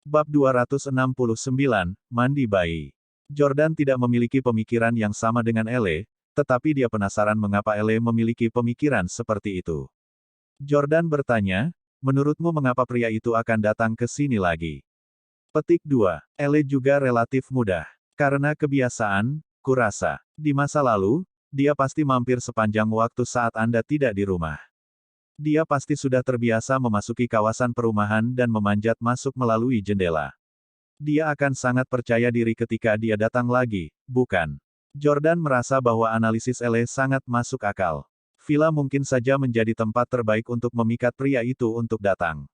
Bab 269, Mandi Bayi. Jordan tidak memiliki pemikiran yang sama dengan Elle, tetapi dia penasaran mengapa Elle memiliki pemikiran seperti itu. Jordan bertanya, menurutmu mengapa pria itu akan datang ke sini lagi? Petik 2. Elle juga relatif mudah. Karena kebiasaan, kurasa. Di masa lalu, dia pasti mampir sepanjang waktu saat Anda tidak di rumah. Dia pasti sudah terbiasa memasuki kawasan perumahan dan memanjat masuk melalui jendela. Dia akan sangat percaya diri ketika dia datang lagi, bukan? Jordan merasa bahwa analisis Elle sangat masuk akal. Villa mungkin saja menjadi tempat terbaik untuk memikat pria itu untuk datang.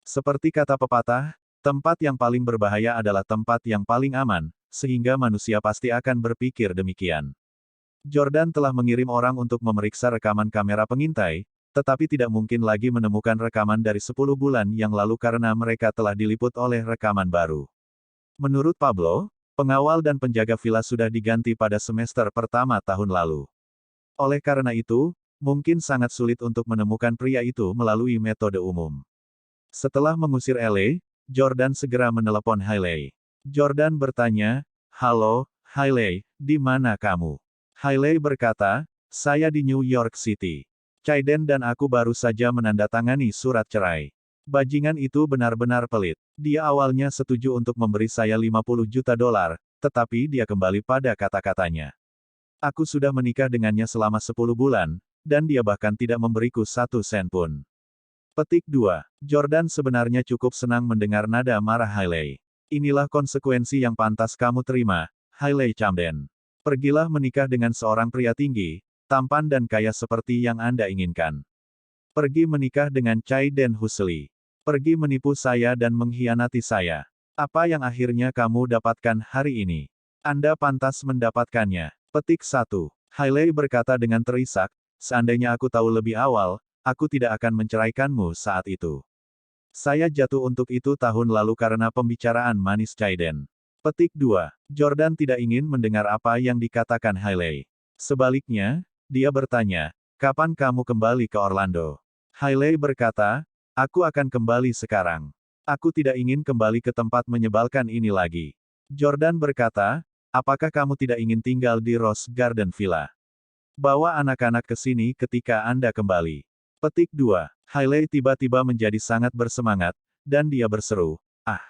Seperti kata pepatah, tempat yang paling berbahaya adalah tempat yang paling aman, sehingga manusia pasti akan berpikir demikian. Jordan telah mengirim orang untuk memeriksa rekaman kamera pengintai, tetapi tidak mungkin lagi menemukan rekaman dari 10 bulan yang lalu karena mereka telah diliput oleh rekaman baru. Menurut Pablo, pengawal dan penjaga villa sudah diganti pada semester pertama tahun lalu. Oleh karena itu, mungkin sangat sulit untuk menemukan pria itu melalui metode umum. Setelah mengusir Elle, Jordan segera menelepon Hailey. Jordan bertanya, "Halo, Hailey, di mana kamu?" Hailey berkata, "Saya di New York City. Caiden dan aku baru saja menandatangani surat cerai. Bajingan itu benar-benar pelit. Dia awalnya setuju untuk memberi saya 50 juta dolar, tetapi dia kembali pada kata-katanya. Aku sudah menikah dengannya selama 10 bulan, dan dia bahkan tidak memberiku 1 sen pun." Petik 2. Jordan sebenarnya cukup senang mendengar nada marah Hailey. "Inilah konsekuensi yang pantas kamu terima, Hailey Camden. Pergilah menikah dengan seorang pria tinggi, tampan dan kaya seperti yang Anda inginkan. Pergi menikah dengan Caiden Hussein. Pergi menipu saya dan mengkhianati saya. Apa yang akhirnya kamu dapatkan hari ini? Anda pantas mendapatkannya." Petik 1. Hailey berkata dengan terisak, "Seandainya aku tahu lebih awal, aku tidak akan menceraikanmu saat itu. Saya jatuh untuk itu tahun lalu karena pembicaraan manis Caiden." Petik 2. Jordan tidak ingin mendengar apa yang dikatakan Hailey. Sebaliknya, dia bertanya, "Kapan kamu kembali ke Orlando?" Hailey berkata, "Aku akan kembali sekarang. Aku tidak ingin kembali ke tempat menyebalkan ini lagi." Jordan berkata, "Apakah kamu tidak ingin tinggal di Rose Garden Villa? Bawa anak-anak ke sini ketika Anda kembali." Petik 2. Hailey tiba-tiba menjadi sangat bersemangat, dan dia berseru, "Ah!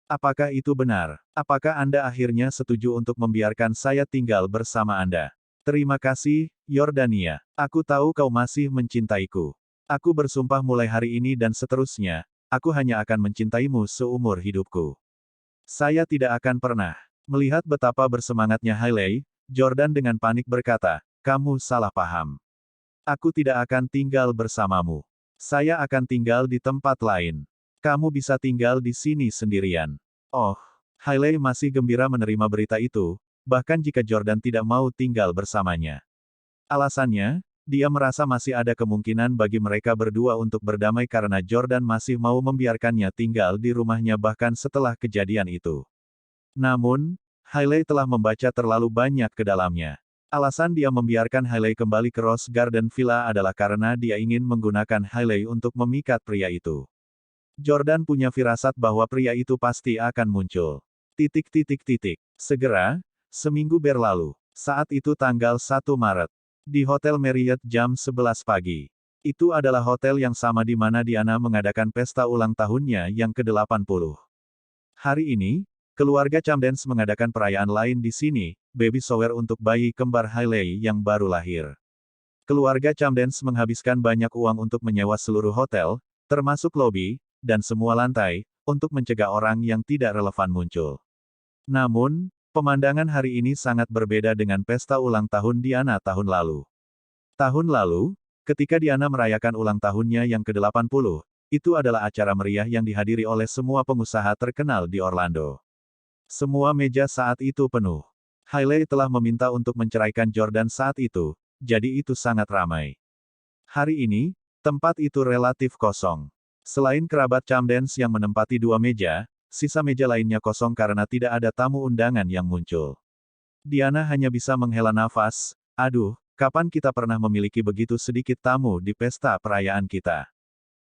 Apakah itu benar? Apakah Anda akhirnya setuju untuk membiarkan saya tinggal bersama Anda? Terima kasih, Yordania. Aku tahu kau masih mencintaiku. Aku bersumpah mulai hari ini dan seterusnya, aku hanya akan mencintaimu seumur hidupku." "Saya tidak akan pernah." Melihat betapa bersemangatnya Hailey, Jordan dengan panik berkata, "Kamu salah paham. Aku tidak akan tinggal bersamamu. Saya akan tinggal di tempat lain. Kamu bisa tinggal di sini sendirian." Oh, Hailey masih gembira menerima berita itu, bahkan jika Jordan tidak mau tinggal bersamanya. Alasannya, dia merasa masih ada kemungkinan bagi mereka berdua untuk berdamai karena Jordan masih mau membiarkannya tinggal di rumahnya bahkan setelah kejadian itu. Namun, Hailey telah membaca terlalu banyak ke dalamnya. Alasan dia membiarkan Hailey kembali ke Rose Garden Villa adalah karena dia ingin menggunakan Hailey untuk memikat pria itu. Jordan punya firasat bahwa pria itu pasti akan muncul. Segera, seminggu berlalu. Saat itu tanggal 1 Maret. Di Hotel Marriott jam 11 pagi. Itu adalah hotel yang sama di mana Diana mengadakan pesta ulang tahunnya yang ke-80. Hari ini, keluarga Camdens mengadakan perayaan lain di sini, baby shower untuk bayi kembar Hailey yang baru lahir. Keluarga Camdens menghabiskan banyak uang untuk menyewa seluruh hotel, termasuk lobi, dan semua lantai, untuk mencegah orang yang tidak relevan muncul. Namun, pemandangan hari ini sangat berbeda dengan pesta ulang tahun Diana tahun lalu. Tahun lalu, ketika Diana merayakan ulang tahunnya yang ke-80, itu adalah acara meriah yang dihadiri oleh semua pengusaha terkenal di Orlando. Semua meja saat itu penuh. Hailey telah meminta untuk menceraikan Jordan saat itu, jadi itu sangat ramai. Hari ini, tempat itu relatif kosong. Selain kerabat Camdens yang menempati 2 meja, sisa meja lainnya kosong karena tidak ada tamu undangan yang muncul. Diana hanya bisa menghela nafas, "Aduh, kapan kita pernah memiliki begitu sedikit tamu di pesta perayaan kita?"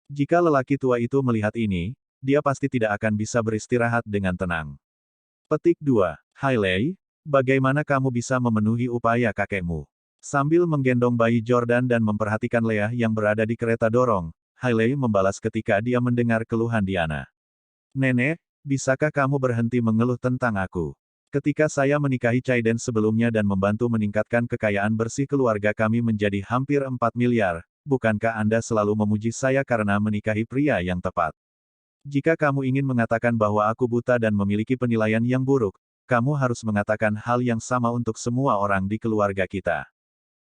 Jika lelaki tua itu melihat ini, dia pasti tidak akan bisa beristirahat dengan tenang. Petik 2. Hailey, bagaimana kamu bisa memenuhi upaya kakekmu? Sambil menggendong bayi Jordan dan memperhatikan Leah yang berada di kereta dorong, Hailey membalas ketika dia mendengar keluhan Diana. Nenek, bisakah kamu berhenti mengeluh tentang aku? Ketika saya menikahi Chaiden sebelumnya dan membantu meningkatkan kekayaan bersih keluarga kami menjadi hampir 4 miliar, bukankah Anda selalu memuji saya karena menikahi pria yang tepat? Jika kamu ingin mengatakan bahwa aku buta dan memiliki penilaian yang buruk, kamu harus mengatakan hal yang sama untuk semua orang di keluarga kita.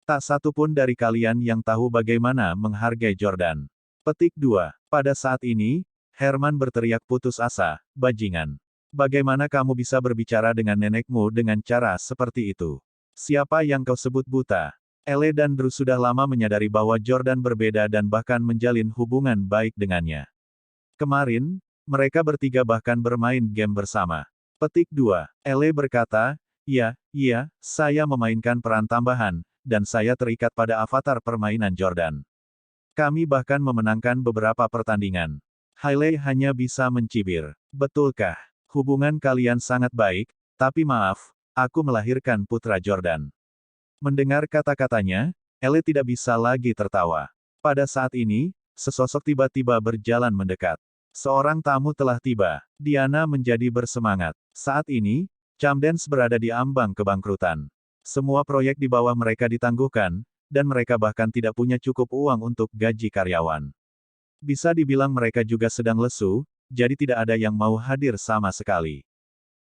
Tak satu pun dari kalian yang tahu bagaimana menghargai Jordan. Petik 2. Pada saat ini, Herman berteriak putus asa, bajingan. Bagaimana kamu bisa berbicara dengan nenekmu dengan cara seperti itu? Siapa yang kau sebut buta? Elle dan Drew sudah lama menyadari bahwa Jordan berbeda dan bahkan menjalin hubungan baik dengannya. Kemarin, mereka bertiga bahkan bermain game bersama. Petik 2. Elle berkata, iya, saya memainkan peran tambahan, dan saya terikat pada avatar permainan Jordan. Kami bahkan memenangkan beberapa pertandingan. Hailey hanya bisa mencibir. Betulkah? Hubungan kalian sangat baik, tapi maaf, aku melahirkan putra Jordan. Mendengar kata-katanya, Elle tidak bisa lagi tertawa. Pada saat ini, sesosok tiba-tiba berjalan mendekat. Seorang tamu telah tiba. Diana menjadi bersemangat. Saat ini, Camdens berada di ambang kebangkrutan. Semua proyek di bawah mereka ditangguhkan, dan mereka bahkan tidak punya cukup uang untuk gaji karyawan. Bisa dibilang mereka juga sedang lesu, jadi tidak ada yang mau hadir sama sekali.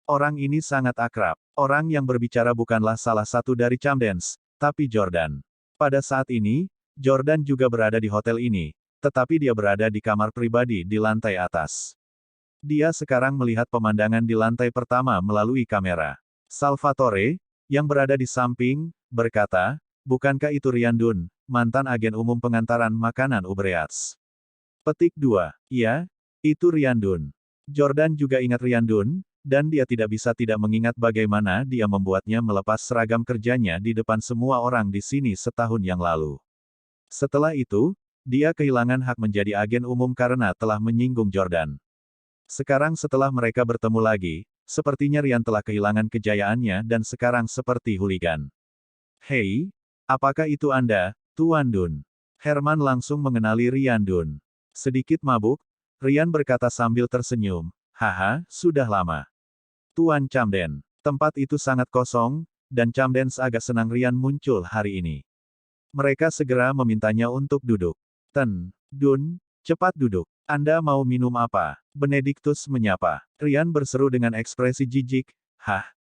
Orang ini sangat akrab. Orang yang berbicara bukanlah salah satu dari Camdens, tapi Jordan. Pada saat ini, Jordan juga berada di hotel ini, tetapi dia berada di kamar pribadi di lantai atas. Dia sekarang melihat pemandangan di lantai pertama melalui kamera. Salvatore, yang berada di samping, berkata, bukankah itu Ryandun, mantan agen umum pengantaran makanan Uber Eats? Petik 2. Iya, itu Ryandun. Jordan juga ingat Ryandun, dan dia tidak bisa tidak mengingat bagaimana dia membuatnya melepas seragam kerjanya di depan semua orang di sini setahun yang lalu. Setelah itu, dia kehilangan hak menjadi agen umum karena telah menyinggung Jordan. Sekarang setelah mereka bertemu lagi, sepertinya Ryan telah kehilangan kejayaannya dan sekarang seperti hooligan. Hei, apakah itu Anda, Tuan Dun? Herman langsung mengenali Ryandun. Sedikit mabuk, Ryan berkata sambil tersenyum, haha, sudah lama. Tuan Camden, tempat itu sangat kosong, dan Camdens agak senang Ryan muncul hari ini. Mereka segera memintanya untuk duduk. Dun, cepat duduk. Anda mau minum apa? Benedictus menyapa. Ryan berseru dengan ekspresi jijik,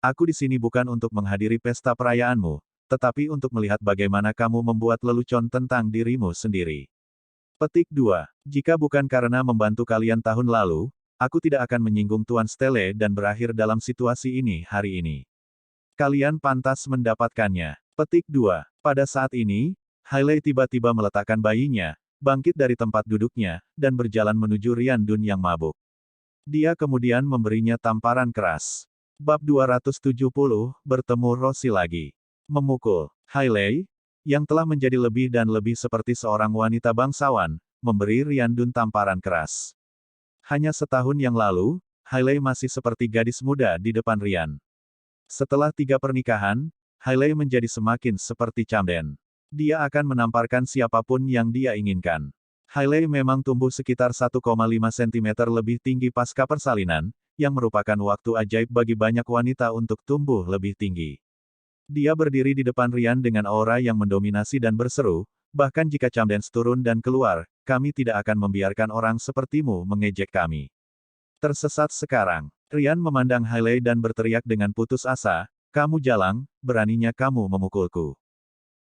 aku di sini bukan untuk menghadiri pesta perayaanmu, tetapi untuk melihat bagaimana kamu membuat lelucon tentang dirimu sendiri. Petik 2. Jika bukan karena membantu kalian tahun lalu, aku tidak akan menyinggung Tuan Stelle dan berakhir dalam situasi ini hari ini. Kalian pantas mendapatkannya. Petik 2. Pada saat ini, Hailey tiba-tiba meletakkan bayinya, bangkit dari tempat duduknya, dan berjalan menuju Ryandun yang mabuk. Dia kemudian memberinya tamparan keras. Bab 270, bertemu Rosie lagi. Memukul. Hailey, yang telah menjadi lebih dan lebih seperti seorang wanita bangsawan, memberi Ryandun tamparan keras. Hanya setahun yang lalu, Hailey masih seperti gadis muda di depan Ryan. Setelah 3 pernikahan, Hailey menjadi semakin seperti Camden. Dia akan menamparkan siapapun yang dia inginkan. Hailey memang tumbuh sekitar 1,5 cm lebih tinggi pasca persalinan, yang merupakan waktu ajaib bagi banyak wanita untuk tumbuh lebih tinggi. Dia berdiri di depan Ryan dengan aura yang mendominasi dan berseru, bahkan jika Camdens turun dan keluar, kami tidak akan membiarkan orang sepertimu mengejek kami. Tersesat sekarang. Ryan memandang Hailey dan berteriak dengan putus asa, kamu jalang, beraninya kamu memukulku.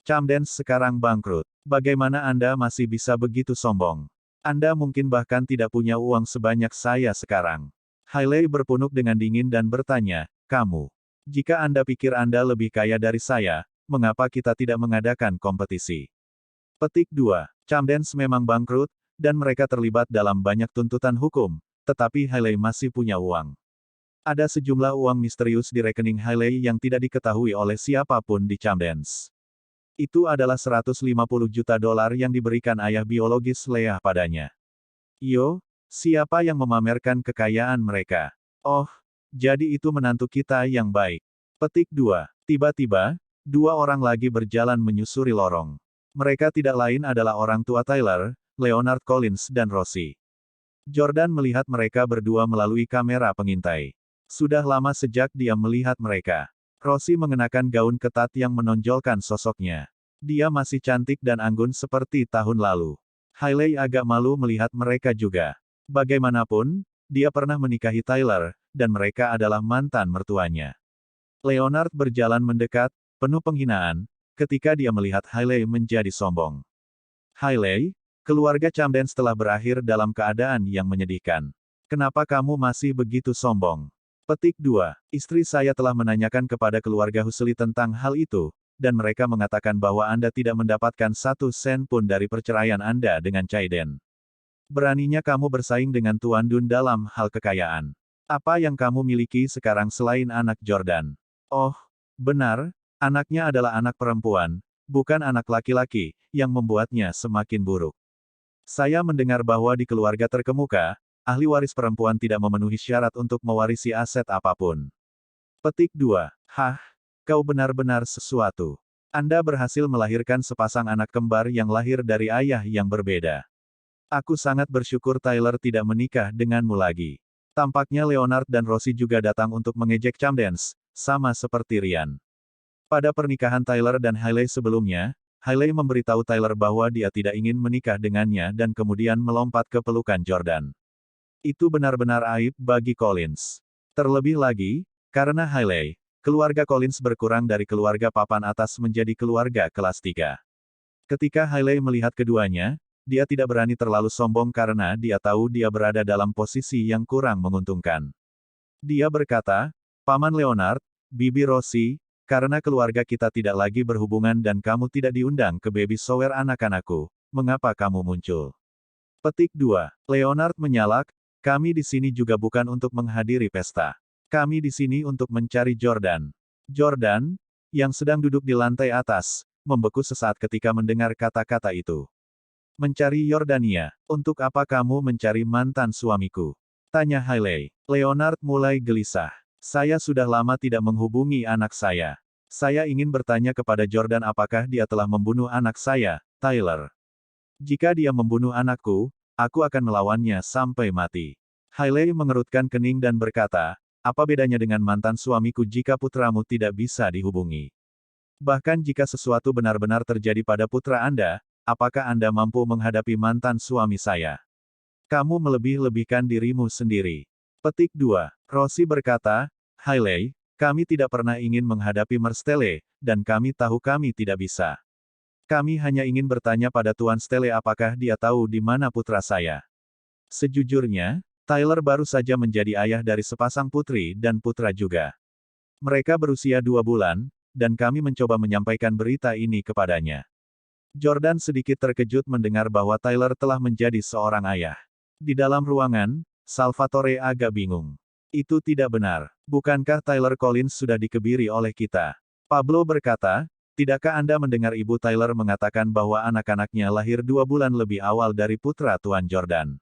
Camdens sekarang bangkrut. Bagaimana Anda masih bisa begitu sombong? Anda mungkin bahkan tidak punya uang sebanyak saya sekarang. Hailey berpunuk dengan dingin dan bertanya, kamu. Jika Anda pikir Anda lebih kaya dari saya, mengapa kita tidak mengadakan kompetisi? Petik 2. Camdens memang bangkrut, dan mereka terlibat dalam banyak tuntutan hukum, tetapi Hailey masih punya uang. Ada sejumlah uang misterius di rekening Hailey yang tidak diketahui oleh siapapun di Camdens. Itu adalah $150 juta yang diberikan ayah biologis Leah padanya. Yo, Siapa yang memamerkan kekayaan mereka? Oh, jadi itu menantu kita yang baik. Petik 2. Tiba-tiba, dua orang lagi berjalan menyusuri lorong. Mereka tidak lain adalah orang tua Tyler, Leonard Collins dan Rosie. Jordan melihat mereka berdua melalui kamera pengintai. Sudah lama sejak dia melihat mereka. Rosie mengenakan gaun ketat yang menonjolkan sosoknya. Dia masih cantik dan anggun seperti tahun lalu. Hailey agak malu melihat mereka juga. Bagaimanapun, dia pernah menikahi Tyler, dan mereka adalah mantan mertuanya. Leonard berjalan mendekat, penuh penghinaan, ketika dia melihat Hailey menjadi sombong. Hailey, keluarga Camden telah berakhir dalam keadaan yang menyedihkan. Kenapa kamu masih begitu sombong? Petik 2. Istri saya telah menanyakan kepada keluarga Husely tentang hal itu, dan mereka mengatakan bahwa Anda tidak mendapatkan 1 sen pun dari perceraian Anda dengan Caiden. Beraninya kamu bersaing dengan Tuan Dun dalam hal kekayaan. Apa yang kamu miliki sekarang selain anak Jordan? Oh, benar, anaknya adalah anak perempuan, bukan anak laki-laki, yang membuatnya semakin buruk. Saya mendengar bahwa di keluarga terkemuka, ahli waris perempuan tidak memenuhi syarat untuk mewarisi aset apapun. Petik 2. Hah, kau benar-benar sesuatu. Anda berhasil melahirkan sepasang anak kembar yang lahir dari ayah yang berbeda. Aku sangat bersyukur Tyler tidak menikah denganmu lagi. Tampaknya Leonard dan Rosie juga datang untuk mengejek Camden, sama seperti Ryan. Pada pernikahan Tyler dan Hailey sebelumnya, Hailey memberitahu Tyler bahwa dia tidak ingin menikah dengannya dan kemudian melompat ke pelukan Jordan. Itu benar-benar aib bagi Collins. Terlebih lagi, karena Hailey, keluarga Collins berkurang dari keluarga papan atas menjadi keluarga kelas 3. Ketika Hailey melihat keduanya, dia tidak berani terlalu sombong karena dia tahu dia berada dalam posisi yang kurang menguntungkan. Dia berkata, Paman Leonard, Bibi Rosie, karena keluarga kita tidak lagi berhubungan dan kamu tidak diundang ke baby shower anak-anakku, mengapa kamu muncul? Petik 2. Leonard menyalak, kami di sini juga bukan untuk menghadiri pesta. Kami di sini untuk mencari Jordan. Jordan, yang sedang duduk di lantai atas, membeku sesaat ketika mendengar kata-kata itu. Mencari Yordania, untuk apa kamu mencari mantan suamiku? Tanya Hailey. Leonard mulai gelisah. Saya sudah lama tidak menghubungi anak saya. Saya ingin bertanya kepada Jordan apakah dia telah membunuh anak saya, Tyler. Jika dia membunuh anakku, aku akan melawannya sampai mati. Hailey mengerutkan kening dan berkata, apa bedanya dengan mantan suamiku jika putramu tidak bisa dihubungi? Bahkan jika sesuatu benar-benar terjadi pada putra Anda, apakah Anda mampu menghadapi mantan suami saya? Kamu melebih-lebihkan dirimu sendiri. Petik 2. Rosie berkata, Hailey, kami tidak pernah ingin menghadapi Merstele, dan kami tahu kami tidak bisa. Kami hanya ingin bertanya pada Tuan Stele apakah dia tahu di mana putra saya. Sejujurnya, Tyler baru saja menjadi ayah dari sepasang putri dan putra juga. Mereka berusia 2 bulan, dan kami mencoba menyampaikan berita ini kepadanya. Jordan sedikit terkejut mendengar bahwa Tyler telah menjadi seorang ayah. Di dalam ruangan, Salvatore agak bingung. Itu tidak benar. Bukankah Tyler Collins sudah dikebiri oleh kita? Pablo berkata, tidakkah Anda mendengar ibu Tyler mengatakan bahwa anak-anaknya lahir 2 bulan lebih awal dari putra Tuan Jordan?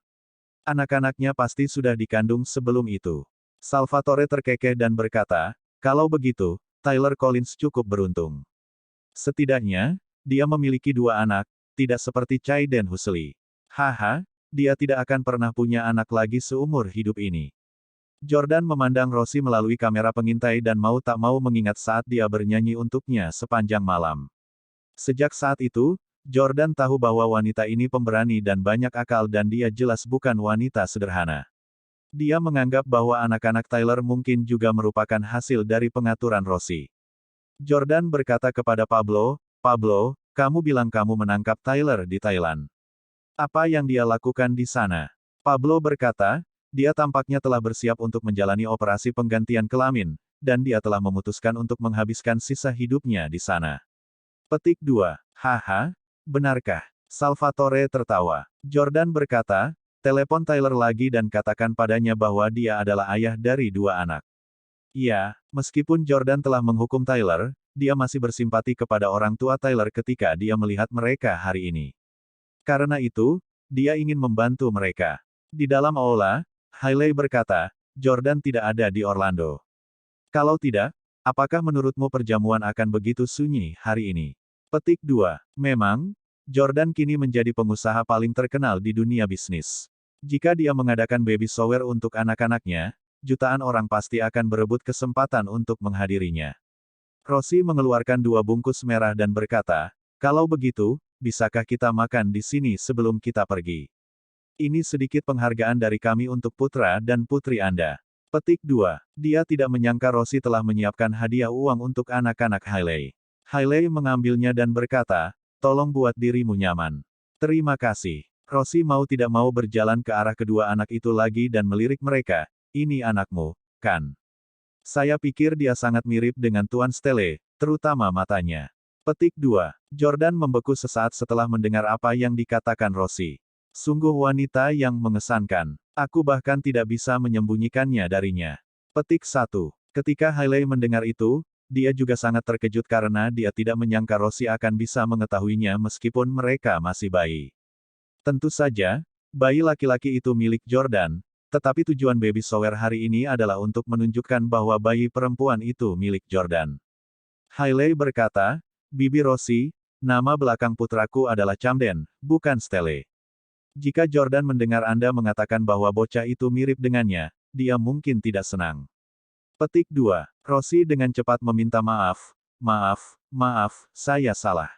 Anak-anaknya pasti sudah dikandung sebelum itu. Salvatore terkekeh dan berkata, kalau begitu, Tyler Collins cukup beruntung. Setidaknya, dia memiliki 2 anak, tidak seperti Caiden Husely. Haha, dia tidak akan pernah punya anak lagi seumur hidup ini. Jordan memandang Rosie melalui kamera pengintai dan mau tak mau mengingat saat dia bernyanyi untuknya sepanjang malam. Sejak saat itu, Jordan tahu bahwa wanita ini pemberani dan banyak akal dan dia jelas bukan wanita sederhana. Dia menganggap bahwa anak-anak Tyler mungkin juga merupakan hasil dari pengaturan Rosie. Jordan berkata kepada Pablo, Pablo, kamu bilang kamu menangkap Tyler di Thailand. Apa yang dia lakukan di sana? Pablo berkata, dia tampaknya telah bersiap untuk menjalani operasi penggantian kelamin, dan dia telah memutuskan untuk menghabiskan sisa hidupnya di sana. Petik 2. Haha, benarkah? Salvatore tertawa. Jordan berkata, telepon Tyler lagi dan katakan padanya bahwa dia adalah ayah dari 2 anak. Ya, meskipun Jordan telah menghukum Tyler, dia masih bersimpati kepada orang tua Tyler ketika dia melihat mereka hari ini. Karena itu, dia ingin membantu mereka. Di dalam aula, Hailey berkata, Jordan tidak ada di Orlando. Kalau tidak, apakah menurutmu perjamuan akan begitu sunyi hari ini? Petik 2. Memang, Jordan kini menjadi pengusaha paling terkenal di dunia bisnis. Jika dia mengadakan baby shower untuk anak-anaknya, jutaan orang pasti akan berebut kesempatan untuk menghadirinya. Rosie mengeluarkan 2 bungkus merah dan berkata, kalau begitu, bisakah kita makan di sini sebelum kita pergi? Ini sedikit penghargaan dari kami untuk putra dan putri Anda. Petik 2. Dia tidak menyangka Rosie telah menyiapkan hadiah uang untuk anak-anak Hailey. Hailey mengambilnya dan berkata, tolong buat dirimu nyaman. Terima kasih. Rosie mau tidak mau berjalan ke arah kedua anak itu lagi dan melirik mereka. Ini anakmu, kan? Saya pikir dia sangat mirip dengan Tuan Stelle, terutama matanya. Petik 2. Jordan membeku sesaat setelah mendengar apa yang dikatakan Rosie. Sungguh wanita yang mengesankan. Aku bahkan tidak bisa menyembunyikannya darinya. Petik 1. Ketika Hailey mendengar itu, dia juga sangat terkejut karena dia tidak menyangka Rosie akan bisa mengetahuinya meskipun mereka masih bayi. Tentu saja, bayi laki-laki itu milik Jordan, tetapi tujuan baby shower hari ini adalah untuk menunjukkan bahwa bayi perempuan itu milik Jordan. Hailey berkata, Bibi Rosie, nama belakang putraku adalah Camden, bukan Stelle. Jika Jordan mendengar Anda mengatakan bahwa bocah itu mirip dengannya, dia mungkin tidak senang. Petik 2. Rosie dengan cepat meminta maaf, saya salah.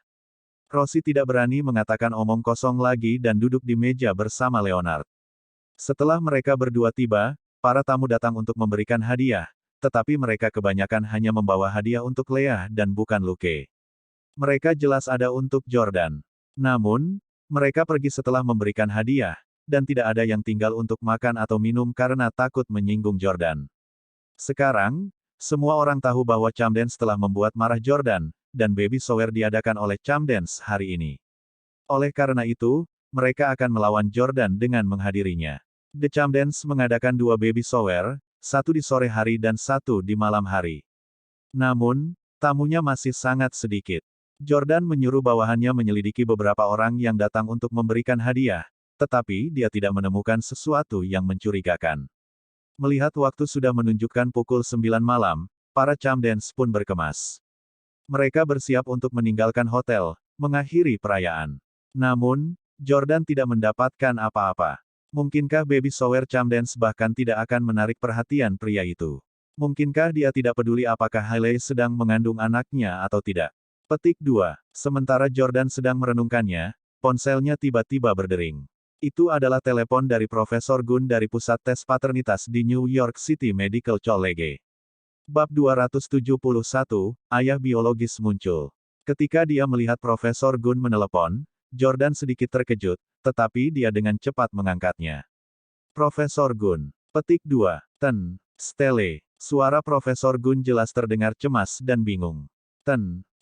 Rosie tidak berani mengatakan omong kosong lagi dan duduk di meja bersama Leonard. Setelah mereka berdua tiba, para tamu datang untuk memberikan hadiah, tetapi mereka kebanyakan hanya membawa hadiah untuk Leah dan bukan Luke. Mereka jelas ada untuk Jordan. Namun, mereka pergi setelah memberikan hadiah, dan tidak ada yang tinggal untuk makan atau minum karena takut menyinggung Jordan. Sekarang, semua orang tahu bahwa Camden telah membuat marah Jordan, dan baby shower diadakan oleh Camden hari ini. Oleh karena itu, mereka akan melawan Jordan dengan menghadirinya. The Camdens mengadakan 2 baby shower, satu di sore hari dan satu di malam hari. Namun, tamunya masih sangat sedikit. Jordan menyuruh bawahannya menyelidiki beberapa orang yang datang untuk memberikan hadiah, tetapi dia tidak menemukan sesuatu yang mencurigakan. Melihat waktu sudah menunjukkan pukul 9 malam, para Camdens pun berkemas. Mereka bersiap untuk meninggalkan hotel, mengakhiri perayaan. Namun, Jordan tidak mendapatkan apa-apa. Mungkinkah baby shower Camdens bahkan tidak akan menarik perhatian pria itu? Mungkinkah dia tidak peduli apakah Hailey sedang mengandung anaknya atau tidak? Petik 2. Sementara Jordan sedang merenungkannya, ponselnya tiba-tiba berdering. Itu adalah telepon dari Profesor Gunn dari Pusat Tes Paternitas di New York City Medical College. Bab 271, Ayah Biologis muncul. Ketika dia melihat Profesor Gunn menelepon, Jordan sedikit terkejut, tetapi dia dengan cepat mengangkatnya. Profesor Gunn. Petik 2. Stelle. Suara Profesor Gunn jelas terdengar cemas dan bingung.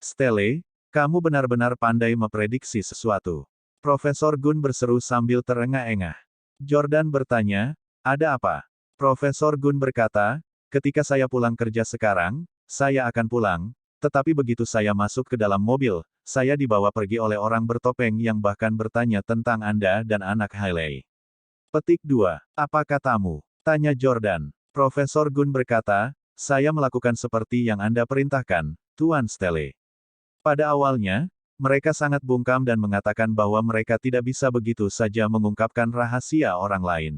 Stelle, kamu benar-benar pandai memprediksi sesuatu. Profesor Gunn berseru sambil terengah-engah. Jordan bertanya, ada apa? Profesor Gunn berkata, ketika saya pulang kerja sekarang, saya akan pulang, tetapi begitu saya masuk ke dalam mobil, saya dibawa pergi oleh orang bertopeng yang bahkan bertanya tentang Anda dan anak Hailey. Petik 2. Apa katamu? Tanya Jordan. Profesor Gunn berkata, saya melakukan seperti yang Anda perintahkan, Tuan Stelle. Pada awalnya, mereka sangat bungkam dan mengatakan bahwa mereka tidak bisa begitu saja mengungkapkan rahasia orang lain.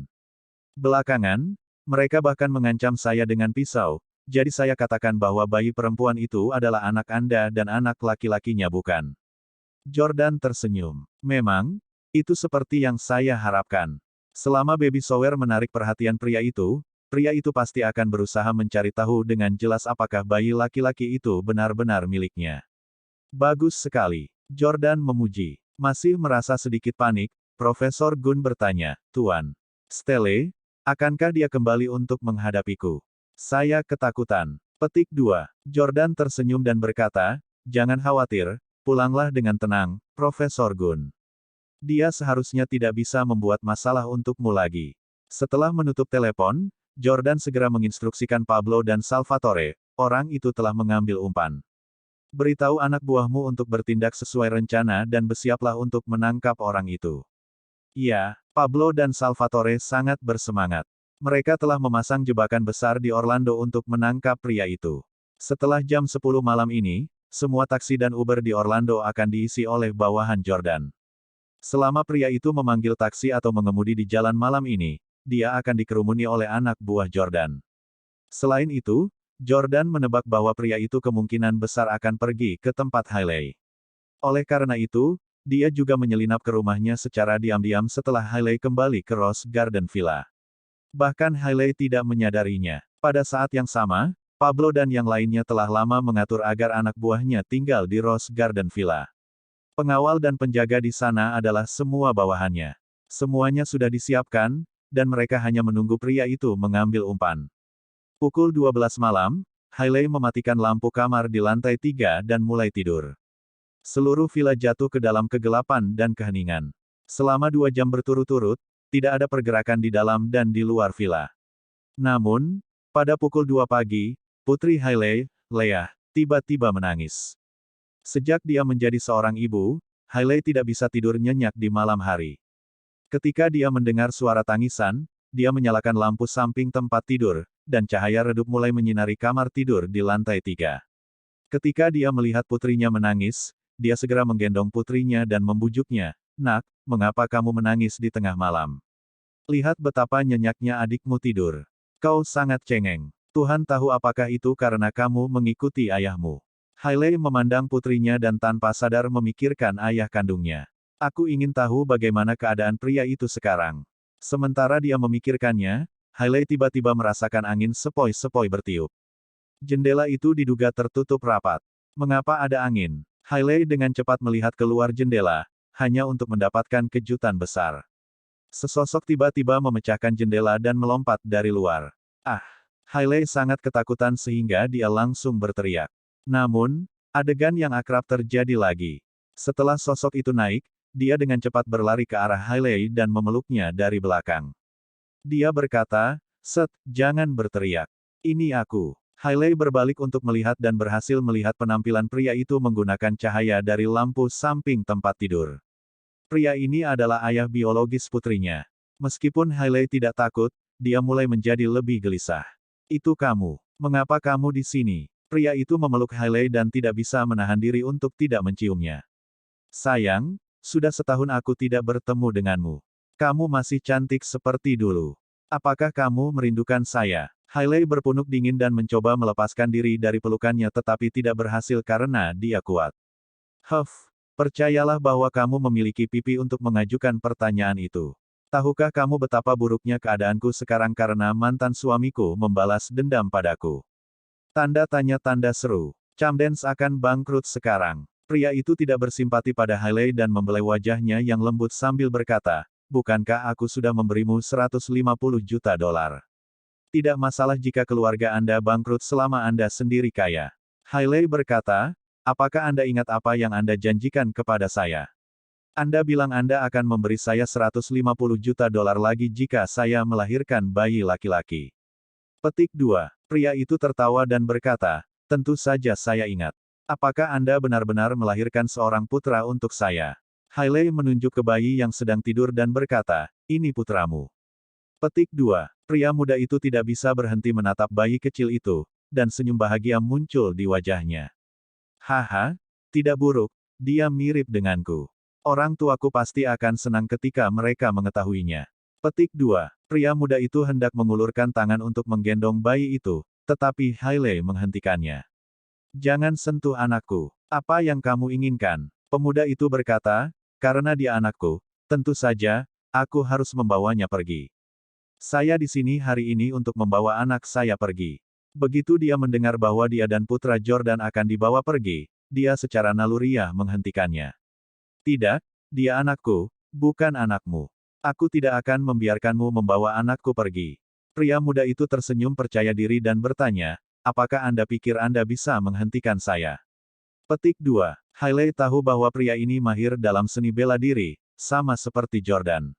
Belakangan, mereka bahkan mengancam saya dengan pisau, jadi saya katakan bahwa bayi perempuan itu adalah anak Anda dan anak laki-lakinya bukan. Jordan tersenyum. Memang, itu seperti yang saya harapkan. Selama baby shower menarik perhatian pria itu pasti akan berusaha mencari tahu dengan jelas apakah bayi laki-laki itu benar-benar miliknya. Bagus sekali. Jordan memuji. Masih merasa sedikit panik, Profesor Gunn bertanya, Tuan Stelle, akankah dia kembali untuk menghadapiku? Saya ketakutan. Petik 2. Jordan tersenyum dan berkata, jangan khawatir, pulanglah dengan tenang, Profesor Gunn. Dia seharusnya tidak bisa membuat masalah untukmu lagi. Setelah menutup telepon, Jordan segera menginstruksikan Pablo dan Salvatore, orang itu telah mengambil umpan. Beritahu anak buahmu untuk bertindak sesuai rencana dan bersiaplah untuk menangkap orang itu. Iya, Pablo dan Salvatore sangat bersemangat. Mereka telah memasang jebakan besar di Orlando untuk menangkap pria itu. Setelah jam 10 malam ini, semua taksi dan Uber di Orlando akan diisi oleh bawahan Jordan. Selama pria itu memanggil taksi atau mengemudi di jalan malam ini, dia akan dikerumuni oleh anak buah Jordan. Selain itu, Jordan menebak bahwa pria itu kemungkinan besar akan pergi ke tempat Hailey. Oleh karena itu, dia juga menyelinap ke rumahnya secara diam-diam setelah Hailey kembali ke Rose Garden Villa. Bahkan Hailey tidak menyadarinya. Pada saat yang sama, Pablo dan yang lainnya telah lama mengatur agar anak buahnya tinggal di Rose Garden Villa. Pengawal dan penjaga di sana adalah semua bawahannya. Semuanya sudah disiapkan, dan mereka hanya menunggu pria itu mengambil umpan. Pukul 12 malam, Hailey mematikan lampu kamar di lantai 3 dan mulai tidur. Seluruh villa jatuh ke dalam kegelapan dan keheningan. Selama 2 jam berturut-turut, tidak ada pergerakan di dalam dan di luar villa. Namun, pada pukul 2 pagi, putri Hailey, Leah, tiba-tiba menangis. Sejak dia menjadi seorang ibu, Hailey tidak bisa tidur nyenyak di malam hari. Ketika dia mendengar suara tangisan, dia menyalakan lampu samping tempat tidur, dan cahaya redup mulai menyinari kamar tidur di lantai 3. Ketika dia melihat putrinya menangis, dia segera menggendong putrinya dan membujuknya, "Nak, mengapa kamu menangis di tengah malam? Lihat betapa nyenyaknya adikmu tidur. Kau sangat cengeng. Tuhan tahu apakah itu karena kamu mengikuti ayahmu." Hailey memandang putrinya dan tanpa sadar memikirkan ayah kandungnya. "Aku ingin tahu bagaimana keadaan pria itu sekarang." Sementara dia memikirkannya, Hailey tiba-tiba merasakan angin sepoi-sepoi bertiup. Jendela itu diduga tertutup rapat. Mengapa ada angin? Hailey dengan cepat melihat keluar jendela, hanya untuk mendapatkan kejutan besar. Sesosok tiba-tiba memecahkan jendela dan melompat dari luar. Ah! Hailey sangat ketakutan sehingga dia langsung berteriak. Namun, adegan yang akrab terjadi lagi. Setelah sosok itu naik, dia dengan cepat berlari ke arah Hailey dan memeluknya dari belakang. Dia berkata, "Set, jangan berteriak. Ini aku." Hailey berbalik untuk melihat dan berhasil melihat penampilan pria itu menggunakan cahaya dari lampu samping tempat tidur. Pria ini adalah ayah biologis putrinya. Meskipun Hailey tidak takut, dia mulai menjadi lebih gelisah. "Itu kamu. Mengapa kamu di sini?" Pria itu memeluk Hailey dan tidak bisa menahan diri untuk tidak menciumnya. "Sayang, sudah setahun aku tidak bertemu denganmu. Kamu masih cantik seperti dulu. Apakah kamu merindukan saya?" Hailey berpunuk dingin dan mencoba melepaskan diri dari pelukannya tetapi tidak berhasil karena dia kuat. "Huff, percayalah bahwa kamu memiliki pipi untuk mengajukan pertanyaan itu. Tahukah kamu betapa buruknya keadaanku sekarang karena mantan suamiku membalas dendam padaku?" Tanda tanya tanda seru. Camdens akan bangkrut sekarang. Pria itu tidak bersimpati pada Hailey dan membelai wajahnya yang lembut sambil berkata, "Bukankah aku sudah memberimu 150 juta dolar? Tidak masalah jika keluarga Anda bangkrut selama Anda sendiri kaya." Hailey berkata, "Apakah Anda ingat apa yang Anda janjikan kepada saya? Anda bilang Anda akan memberi saya 150 juta dolar lagi jika saya melahirkan bayi laki-laki." Petik 2. Pria itu tertawa dan berkata, "Tentu saja saya ingat. Apakah Anda benar-benar melahirkan seorang putra untuk saya?" Hailey menunjuk ke bayi yang sedang tidur dan berkata, "Ini putramu." Petik 2. Pria muda itu tidak bisa berhenti menatap bayi kecil itu, dan senyum bahagia muncul di wajahnya. "Haha, tidak buruk, dia mirip denganku. Orang tuaku pasti akan senang ketika mereka mengetahuinya." Petik 2. Pria muda itu hendak mengulurkan tangan untuk menggendong bayi itu, tetapi Hailey menghentikannya. "Jangan sentuh anakku. Apa yang kamu inginkan?" Pemuda itu berkata, "Karena dia anakku, tentu saja, aku harus membawanya pergi. Saya di sini hari ini untuk membawa anak saya pergi." Begitu dia mendengar bahwa dia dan putra Jordan akan dibawa pergi, dia secara naluriah menghentikannya. "Tidak, dia anakku, bukan anakmu. Aku tidak akan membiarkanmu membawa anakku pergi." Pria muda itu tersenyum percaya diri dan bertanya, "Apakah Anda pikir Anda bisa menghentikan saya?" Petik 2. Hailey tahu bahwa pria ini mahir dalam seni bela diri, sama seperti Jordan.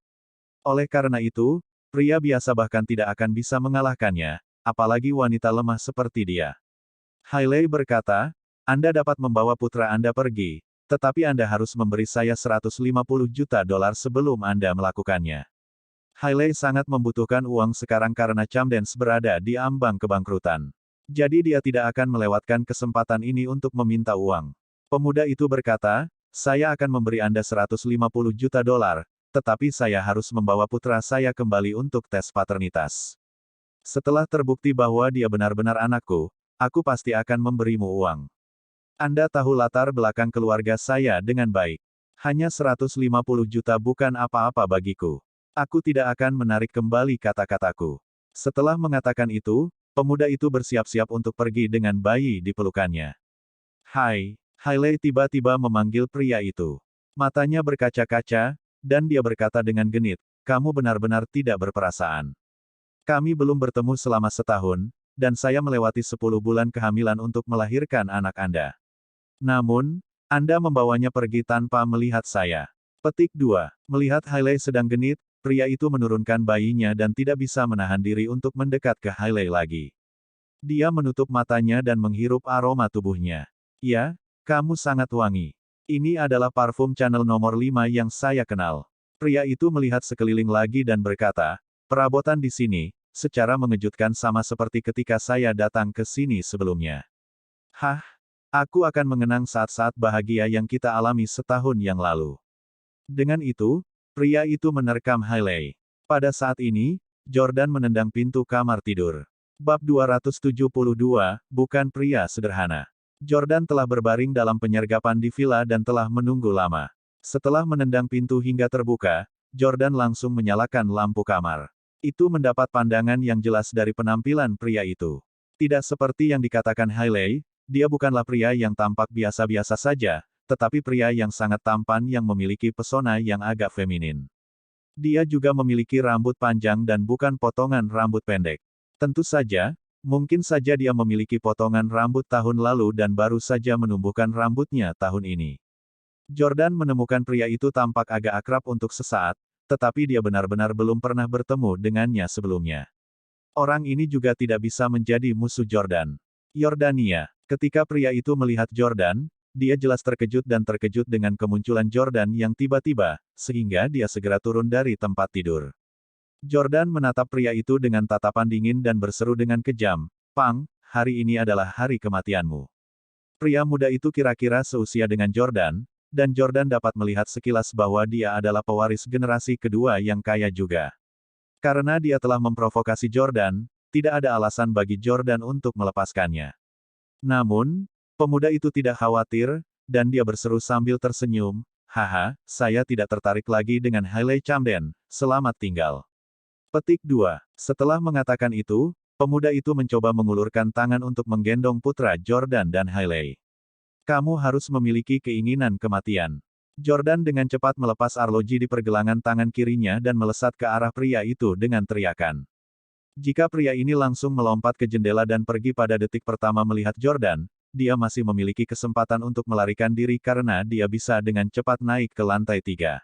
Oleh karena itu, pria biasa bahkan tidak akan bisa mengalahkannya, apalagi wanita lemah seperti dia. Hailey berkata, "Anda dapat membawa putra Anda pergi, tetapi Anda harus memberi saya 150 juta dolar sebelum Anda melakukannya." Hailey sangat membutuhkan uang sekarang karena Camdens berada di ambang kebangkrutan. Jadi dia tidak akan melewatkan kesempatan ini untuk meminta uang. Pemuda itu berkata, saya akan memberi Anda 150 juta dolar, tetapi saya harus membawa putra saya kembali untuk tes paternitas. Setelah terbukti bahwa dia benar-benar anakku, aku pasti akan memberimu uang. Anda tahu latar belakang keluarga saya dengan baik. Hanya 150 juta bukan apa-apa bagiku. Aku tidak akan menarik kembali kata-kataku. Setelah mengatakan itu, pemuda itu bersiap-siap untuk pergi dengan bayi di pelukannya. Hai, Hailey tiba-tiba memanggil pria itu. Matanya berkaca-kaca, dan dia berkata dengan genit, kamu benar-benar tidak berperasaan. Kami belum bertemu selama setahun, dan saya melewati 10 bulan kehamilan untuk melahirkan anak Anda. Namun, Anda membawanya pergi tanpa melihat saya. Petik 2. Melihat Hailey sedang genit, pria itu menurunkan bayinya dan tidak bisa menahan diri untuk mendekat ke Hailey lagi. Dia menutup matanya dan menghirup aroma tubuhnya. Ya, kamu sangat wangi. Ini adalah parfum Chanel nomor 5 yang saya kenal. Pria itu melihat sekeliling lagi dan berkata, perabotan di sini, secara mengejutkan sama seperti ketika saya datang ke sini sebelumnya. Hah? Aku akan mengenang saat-saat bahagia yang kita alami setahun yang lalu. Dengan itu, pria itu menerkam Hailey. Pada saat ini, Jordan menendang pintu kamar tidur. Bab 272, bukan pria sederhana. Jordan telah berbaring dalam penyergapan di villa dan telah menunggu lama. Setelah menendang pintu hingga terbuka, Jordan langsung menyalakan lampu kamar. Itu mendapat pandangan yang jelas dari penampilan pria itu. Tidak seperti yang dikatakan Hailey, dia bukanlah pria yang tampak biasa-biasa saja, tetapi pria yang sangat tampan yang memiliki pesona yang agak feminin. Dia juga memiliki rambut panjang dan bukan potongan rambut pendek. Tentu saja, mungkin saja dia memiliki potongan rambut tahun lalu dan baru saja menumbuhkan rambutnya tahun ini. Jordan menemukan pria itu tampak agak akrab untuk sesaat, tetapi dia benar-benar belum pernah bertemu dengannya sebelumnya. Orang ini juga tidak bisa menjadi musuh Jordan. Yordania. Ketika pria itu melihat Jordan, dia jelas terkejut dan terkejut dengan kemunculan Jordan yang tiba-tiba, sehingga dia segera turun dari tempat tidur. Jordan menatap pria itu dengan tatapan dingin dan berseru dengan kejam, Pang, hari ini adalah hari kematianmu. Pria muda itu kira-kira seusia dengan Jordan, dan Jordan dapat melihat sekilas bahwa dia adalah pewaris generasi kedua yang kaya juga. Karena dia telah memprovokasi Jordan, tidak ada alasan bagi Jordan untuk melepaskannya. Namun, pemuda itu tidak khawatir, dan dia berseru sambil tersenyum, haha, saya tidak tertarik lagi dengan Hailey Camden, selamat tinggal. Petik 2. Setelah mengatakan itu, pemuda itu mencoba mengulurkan tangan untuk menggendong putra Jordan dan Hailey. Kamu harus memiliki keinginan kematian. Jordan dengan cepat melepas arloji di pergelangan tangan kirinya dan melesat ke arah pria itu dengan teriakan. Jika pria ini langsung melompat ke jendela dan pergi pada detik pertama melihat Jordan, dia masih memiliki kesempatan untuk melarikan diri karena dia bisa dengan cepat naik ke lantai 3.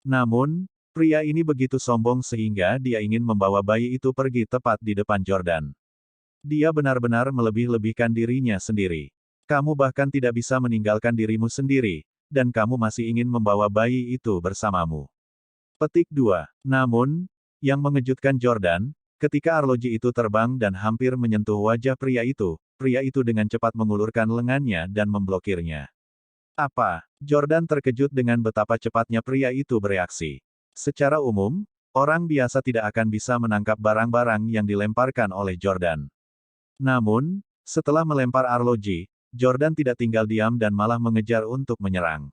Namun, pria ini begitu sombong sehingga dia ingin membawa bayi itu pergi tepat di depan Jordan. Dia benar-benar melebih-lebihkan dirinya sendiri. Kamu bahkan tidak bisa meninggalkan dirimu sendiri, dan kamu masih ingin membawa bayi itu bersamamu. Petik 2. Namun, yang mengejutkan Jordan, ketika arloji itu terbang dan hampir menyentuh wajah pria itu dengan cepat mengulurkan lengannya dan memblokirnya. Apa? Jordan terkejut dengan betapa cepatnya pria itu bereaksi. Secara umum, orang biasa tidak akan bisa menangkap barang-barang yang dilemparkan oleh Jordan. Namun, setelah melempar arloji, Jordan tidak tinggal diam dan malah mengejar untuk menyerang.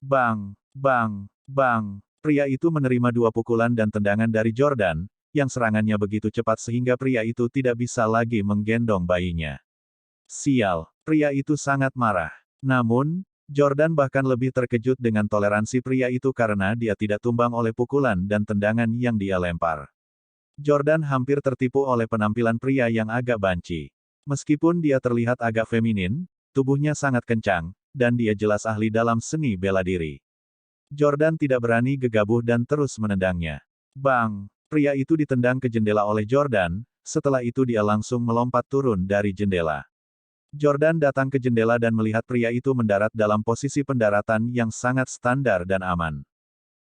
Bang! Bang! Bang! Pria itu menerima 2 pukulan dan tendangan dari Jordan, yang serangannya begitu cepat sehingga pria itu tidak bisa lagi menggendong bayinya. Sial! Pria itu sangat marah. Namun, Jordan bahkan lebih terkejut dengan toleransi pria itu karena dia tidak tumbang oleh pukulan dan tendangan yang dia lempar. Jordan hampir tertipu oleh penampilan pria yang agak banci. Meskipun dia terlihat agak feminin, tubuhnya sangat kencang, dan dia jelas ahli dalam seni bela diri. Jordan tidak berani gegabah dan terus menendangnya. Bang! Pria itu ditendang ke jendela oleh Jordan, setelah itu dia langsung melompat turun dari jendela. Jordan datang ke jendela dan melihat pria itu mendarat dalam posisi pendaratan yang sangat standar dan aman.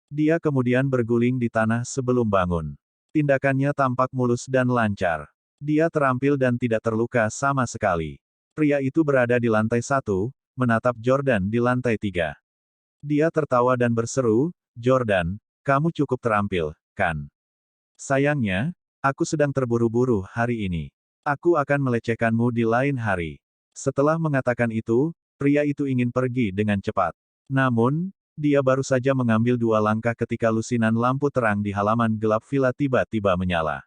Dia kemudian berguling di tanah sebelum bangun. Tindakannya tampak mulus dan lancar. Dia terampil dan tidak terluka sama sekali. Pria itu berada di lantai 1, menatap Jordan di lantai 3. Dia tertawa dan berseru, "Jordan, kamu cukup terampil, kan? Sayangnya, aku sedang terburu-buru hari ini. Aku akan melecehkanmu di lain hari." Setelah mengatakan itu, pria itu ingin pergi dengan cepat. Namun, dia baru saja mengambil 2 langkah ketika lusinan lampu terang di halaman gelap villa tiba-tiba menyala.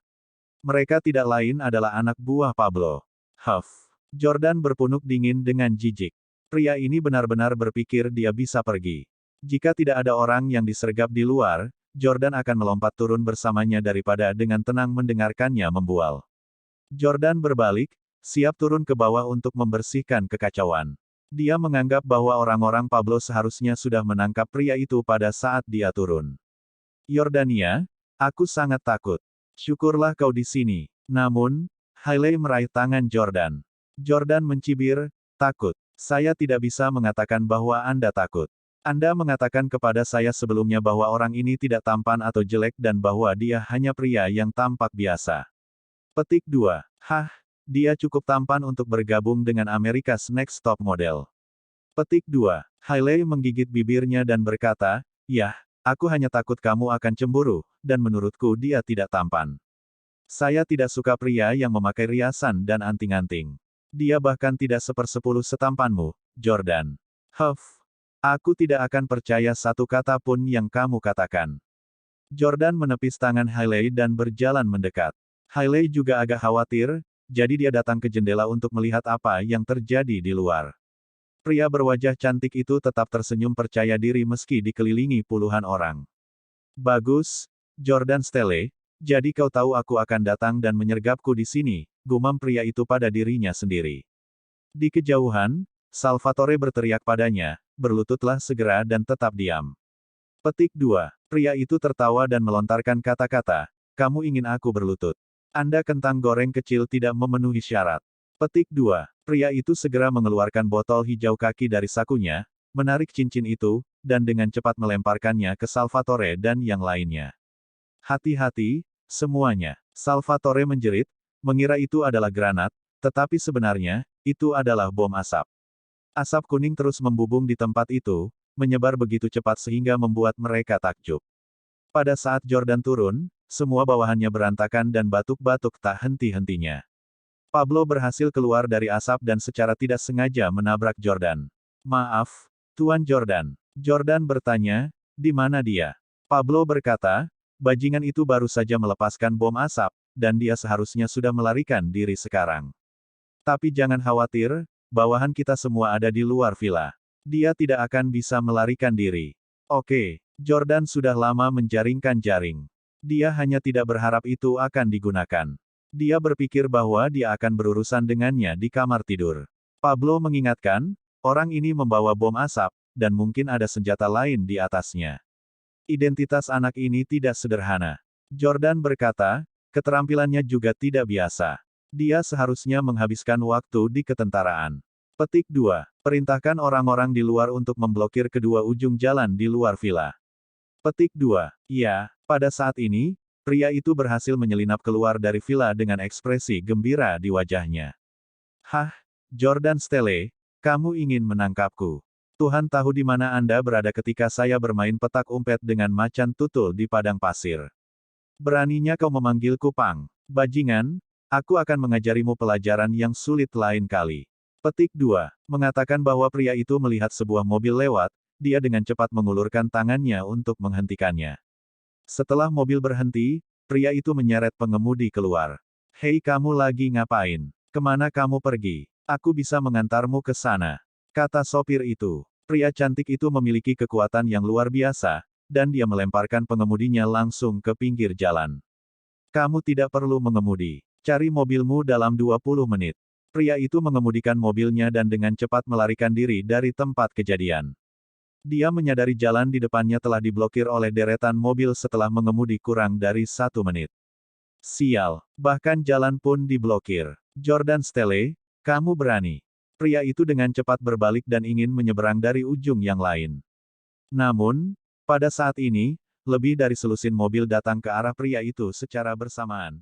Mereka tidak lain adalah anak buah Pablo. Huff. Jordan berpunuk dingin dengan jijik. Pria ini benar-benar berpikir dia bisa pergi. Jika tidak ada orang yang disergap di luar, Jordan akan melompat turun bersamanya daripada dengan tenang mendengarkannya membual. Jordan berbalik, siap turun ke bawah untuk membersihkan kekacauan. Dia menganggap bahwa orang-orang Pablo seharusnya sudah menangkap pria itu pada saat dia turun. "Yordania, aku sangat takut. Syukurlah kau di sini." Namun, Hailey meraih tangan Jordan. Jordan mencibir, "Takut. Saya tidak bisa mengatakan bahwa Anda takut. Anda mengatakan kepada saya sebelumnya bahwa orang ini tidak tampan atau jelek dan bahwa dia hanya pria yang tampak biasa." Petik 2. Hah, dia cukup tampan untuk bergabung dengan America's Next Top Model. Petik 2. Hailey menggigit bibirnya dan berkata, "Yah, aku hanya takut kamu akan cemburu, dan menurutku dia tidak tampan. Saya tidak suka pria yang memakai riasan dan anting-anting. Dia bahkan tidak sepersepuluh setampanmu, Jordan." Huff. Aku tidak akan percaya satu kata pun yang kamu katakan. Jordan menepis tangan Hailey dan berjalan mendekat. Hailey juga agak khawatir, jadi dia datang ke jendela untuk melihat apa yang terjadi di luar. Pria berwajah cantik itu tetap tersenyum percaya diri meski dikelilingi puluhan orang. "Bagus, Jordan Stelle, jadi kau tahu aku akan datang dan menyergapku di sini," gumam pria itu pada dirinya sendiri. Di kejauhan, Salvatore berteriak padanya, "Berlututlah segera dan tetap diam." Petik 2. Pria itu tertawa dan melontarkan kata-kata, "Kamu ingin aku berlutut? Anda kentang goreng kecil tidak memenuhi syarat." Petik 2. Pria itu segera mengeluarkan botol hijau kaki dari sakunya, menarik cincin itu, dan dengan cepat melemparkannya ke Salvatore dan yang lainnya. "Hati-hati, semuanya." Salvatore menjerit, mengira itu adalah granat, tetapi sebenarnya, itu adalah bom asap. Asap kuning terus membubung di tempat itu, menyebar begitu cepat sehingga membuat mereka takjub. Pada saat Jordan turun, semua bawahannya berantakan dan batuk-batuk tak henti-hentinya. Pablo berhasil keluar dari asap dan secara tidak sengaja menabrak Jordan. "Maaf, Tuan Jordan." Jordan bertanya, "Di mana dia?" Pablo berkata, "Bajingan itu baru saja melepaskan bom asap, dan dia seharusnya sudah melarikan diri sekarang. Tapi jangan khawatir, bawahan kita semua ada di luar villa. Dia tidak akan bisa melarikan diri." Oke, Jordan sudah lama menjaringkan jaring. Dia hanya tidak berharap itu akan digunakan. Dia berpikir bahwa dia akan berurusan dengannya di kamar tidur. Pablo mengingatkan, orang ini membawa bom asap, dan mungkin ada senjata lain di atasnya. Identitas anak ini tidak sederhana. Jordan berkata, keterampilannya juga tidak biasa. Dia seharusnya menghabiskan waktu di ketentaraan. Petik 2. Perintahkan orang-orang di luar untuk memblokir kedua ujung jalan di luar villa. Petik 2. Ya, pada saat ini, pria itu berhasil menyelinap keluar dari villa dengan ekspresi gembira di wajahnya. "Hah, Jordan Stelle, kamu ingin menangkapku? Tuhan tahu di mana Anda berada ketika saya bermain petak umpet dengan macan tutul di padang pasir. Beraninya kau memanggilku Pang. Bajingan, aku akan mengajarimu pelajaran yang sulit lain kali." Petik 2. Mengatakan bahwa pria itu melihat sebuah mobil lewat, dia dengan cepat mengulurkan tangannya untuk menghentikannya. Setelah mobil berhenti, pria itu menyeret pengemudi keluar. "Hei kamu lagi ngapain? Kemana kamu pergi? Aku bisa mengantarmu ke sana," kata sopir itu. Pria cantik itu memiliki kekuatan yang luar biasa, dan dia melemparkan pengemudinya langsung ke pinggir jalan. "Kamu tidak perlu mengemudi. Cari mobilmu dalam 20 menit." Pria itu mengemudikan mobilnya dan dengan cepat melarikan diri dari tempat kejadian. Dia menyadari jalan di depannya telah diblokir oleh deretan mobil setelah mengemudi kurang dari 1 menit. Sial, bahkan jalan pun diblokir. "Jordan Stelle, kamu berani." Pria itu dengan cepat berbalik dan ingin menyeberang dari ujung yang lain. Namun, pada saat ini, Lebih dari selusin mobil datang ke arah pria itu secara bersamaan.